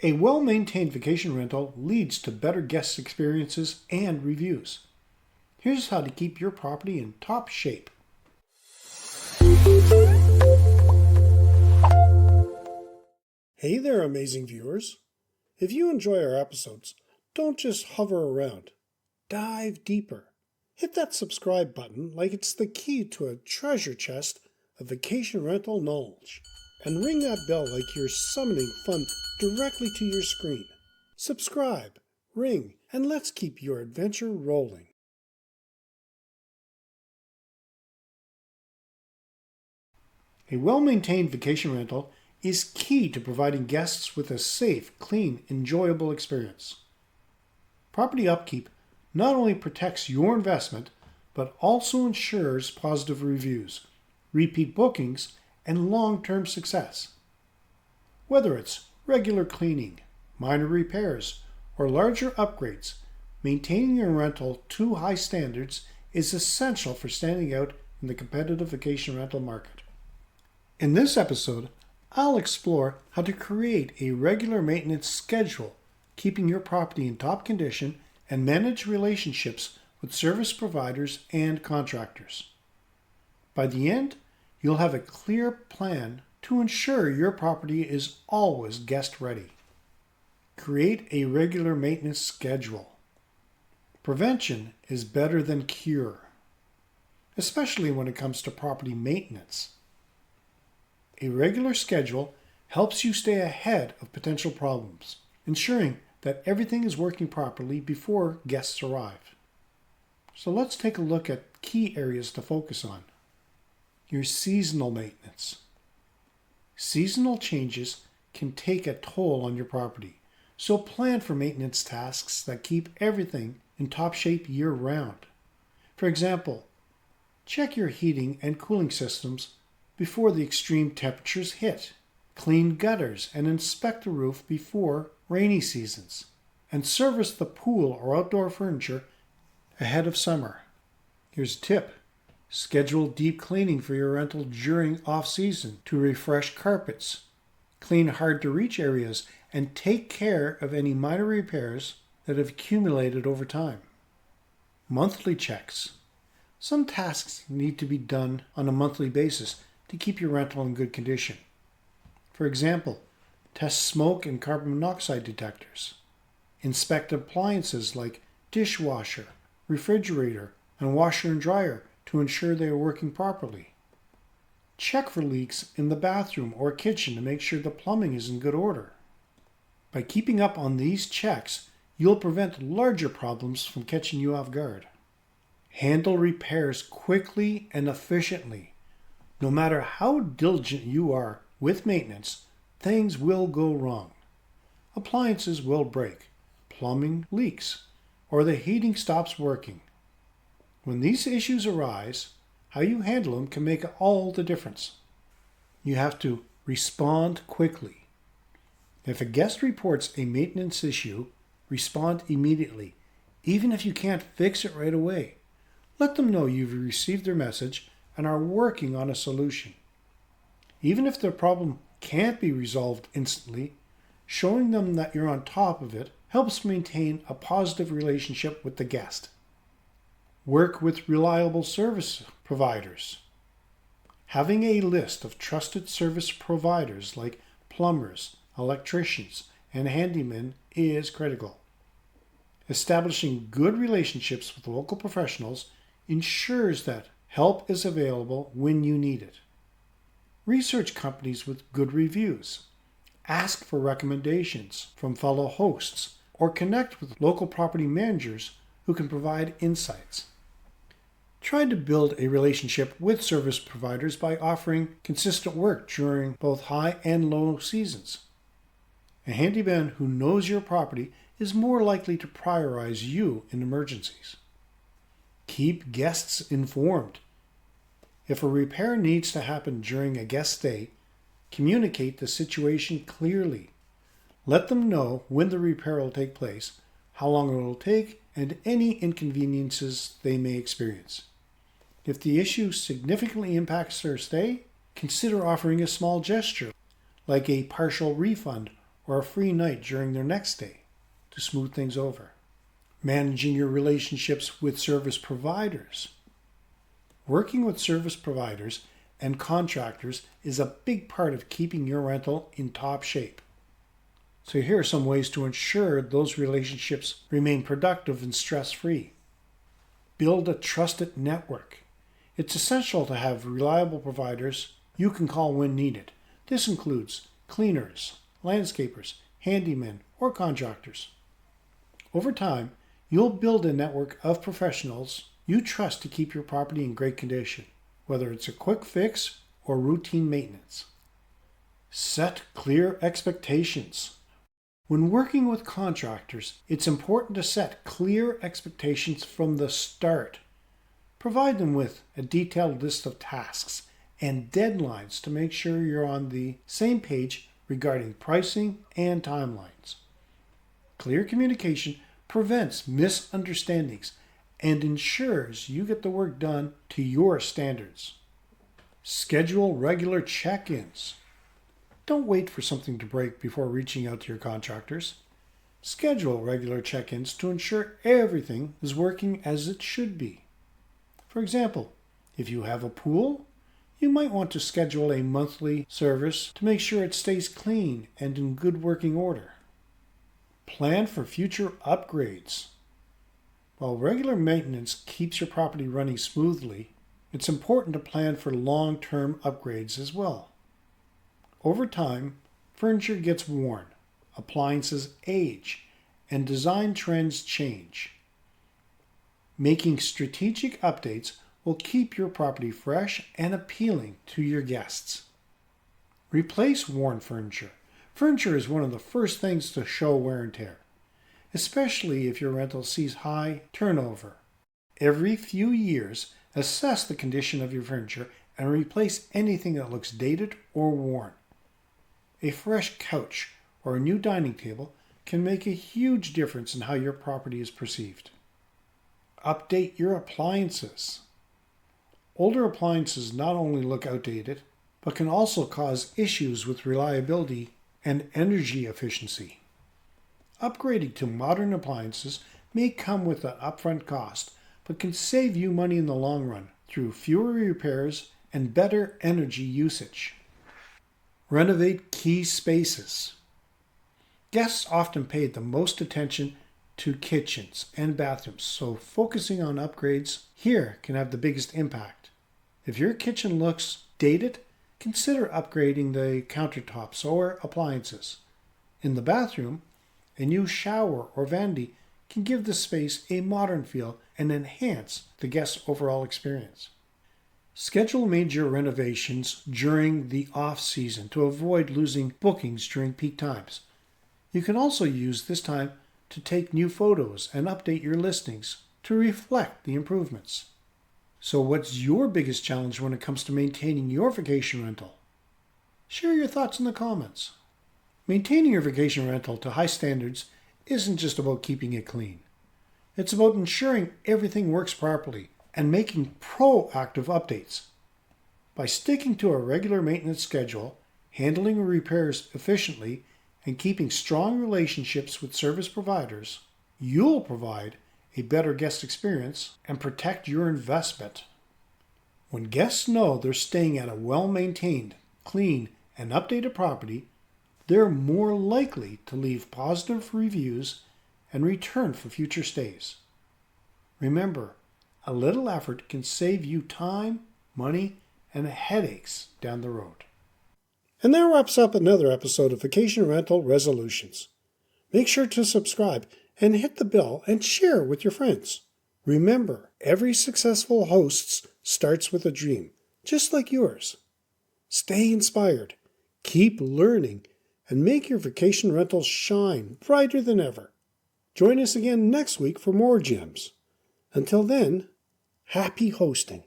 A well-maintained vacation rental leads to better guest experiences and reviews. Here's how to keep your property in top shape. Hey there, amazing viewers. If you enjoy our episodes, don't just hover around. Dive deeper. Hit that subscribe button like it's the key to a treasure chest of vacation rental knowledge. And ring that bell like you're summoning fun directly to your screen. Subscribe, ring, and let's keep your adventure rolling. A well-maintained vacation rental is key to providing guests with a safe, clean, enjoyable experience. Property upkeep not only protects your investment, but also ensures positive reviews, repeat bookings, and long-term success. Whether it's regular cleaning, minor repairs, or larger upgrades, maintaining your rental to high standards is essential for standing out in the competitive vacation rental market. In this episode, I'll explore how to create a regular maintenance schedule, keeping your property in top condition, and manage relationships with service providers and contractors. By the end, you'll have a clear plan to ensure your property is always guest ready. Create a regular maintenance schedule. Prevention is better than cure, especially when it comes to property maintenance. A regular schedule helps you stay ahead of potential problems, ensuring that everything is working properly before guests arrive. So let's take a look at key areas to focus on. Your seasonal maintenance. Seasonal changes can take a toll on your property, so plan for maintenance tasks that keep everything in top shape year-round. For example, check your heating and cooling systems before the extreme temperatures hit. Clean gutters and inspect the roof before rainy seasons, and service the pool or outdoor furniture ahead of summer. Here's a tip. Schedule deep cleaning for your rental during off-season to refresh carpets, clean hard-to-reach areas, and take care of any minor repairs that have accumulated over time. Monthly checks. Some tasks need to be done on a monthly basis to keep your rental in good condition. For example, test smoke and carbon monoxide detectors. Inspect appliances like dishwasher, refrigerator, and washer and dryer to ensure they are working properly. Check for leaks in the bathroom or kitchen to make sure the plumbing is in good order. By keeping up on these checks, you'll prevent larger problems from catching you off guard. Handle repairs quickly and efficiently. No matter how diligent you are with maintenance, things will go wrong. Appliances will break, plumbing leaks, or the heating stops working. When these issues arise, how you handle them can make all the difference. You have to respond quickly. If a guest reports a maintenance issue, respond immediately, even if you can't fix it right away. Let them know you've received their message and are working on a solution. Even if the problem can't be resolved instantly, showing them that you're on top of it helps maintain a positive relationship with the guest. Work with reliable service providers. Having a list of trusted service providers like plumbers, electricians, and handymen is critical. Establishing good relationships with local professionals ensures that help is available when you need it. Research companies with good reviews. Ask for recommendations from fellow hosts or connect with local property managers who can provide insights. Try to build a relationship with service providers by offering consistent work during both high and low seasons. A handyman who knows your property is more likely to prioritize you in emergencies. Keep guests informed. If a repair needs to happen during a guest stay, communicate the situation clearly. Let them know when the repair will take place, how long it will take, and any inconveniences they may experience. If the issue significantly impacts their stay, consider offering a small gesture, like a partial refund or a free night during their next stay to smooth things over. Managing your relationships with service providers. Working with service providers and contractors is a big part of keeping your rental in top shape. So here are some ways to ensure those relationships remain productive and stress-free. Build a trusted network. It's essential to have reliable providers you can call when needed. This includes cleaners, landscapers, handymen, or contractors. Over time, you'll build a network of professionals you trust to keep your property in great condition, whether it's a quick fix or routine maintenance. Set clear expectations. When working with contractors, it's important to set clear expectations from the start. Provide them with a detailed list of tasks and deadlines to make sure you're on the same page regarding pricing and timelines. Clear communication prevents misunderstandings and ensures you get the work done to your standards. Schedule regular check-ins. Don't wait for something to break before reaching out to your contractors. Schedule regular check-ins to ensure everything is working as it should be. For example, if you have a pool, you might want to schedule a monthly service to make sure it stays clean and in good working order. Plan for future upgrades. While regular maintenance keeps your property running smoothly, it's important to plan for long-term upgrades as well. Over time, furniture gets worn, appliances age, and design trends change. Making strategic updates will keep your property fresh and appealing to your guests. Replace worn furniture. Furniture is one of the first things to show wear and tear, especially if your rental sees high turnover. Every few years, assess the condition of your furniture and replace anything that looks dated or worn. A fresh couch or a new dining table can make a huge difference in how your property is perceived. Update your appliances. Older appliances not only look outdated, but can also cause issues with reliability and energy efficiency. Upgrading to modern appliances may come with an upfront cost, but can save you money in the long run through fewer repairs and better energy usage. Renovate key spaces. Guests often pay the most attention to kitchens and bathrooms, so focusing on upgrades here can have the biggest impact. If your kitchen looks dated, consider upgrading the countertops or appliances. In the bathroom, a new shower or vanity can give the space a modern feel and enhance the guest's overall experience. Schedule major renovations during the off-season to avoid losing bookings during peak times. You can also use this time to take new photos and update your listings to reflect the improvements. So what's your biggest challenge when it comes to maintaining your vacation rental? Share your thoughts in the comments. Maintaining your vacation rental to high standards isn't just about keeping it clean. It's about ensuring everything works properly and making proactive updates. By sticking to a regular maintenance schedule, handling repairs efficiently, and keeping strong relationships with service providers, you'll provide a better guest experience and protect your investment. When guests know they're staying at a well-maintained, clean, and updated property, they're more likely to leave positive reviews and return for future stays. Remember, a little effort can save you time, money, and headaches down the road. And that wraps up another episode of Vacation Rental Resolutions. Make sure to subscribe and hit the bell and share with your friends. Remember, every successful host starts with a dream, just like yours. Stay inspired, keep learning, and make your vacation rentals shine brighter than ever. Join us again next week for more gems. Until then, happy hosting.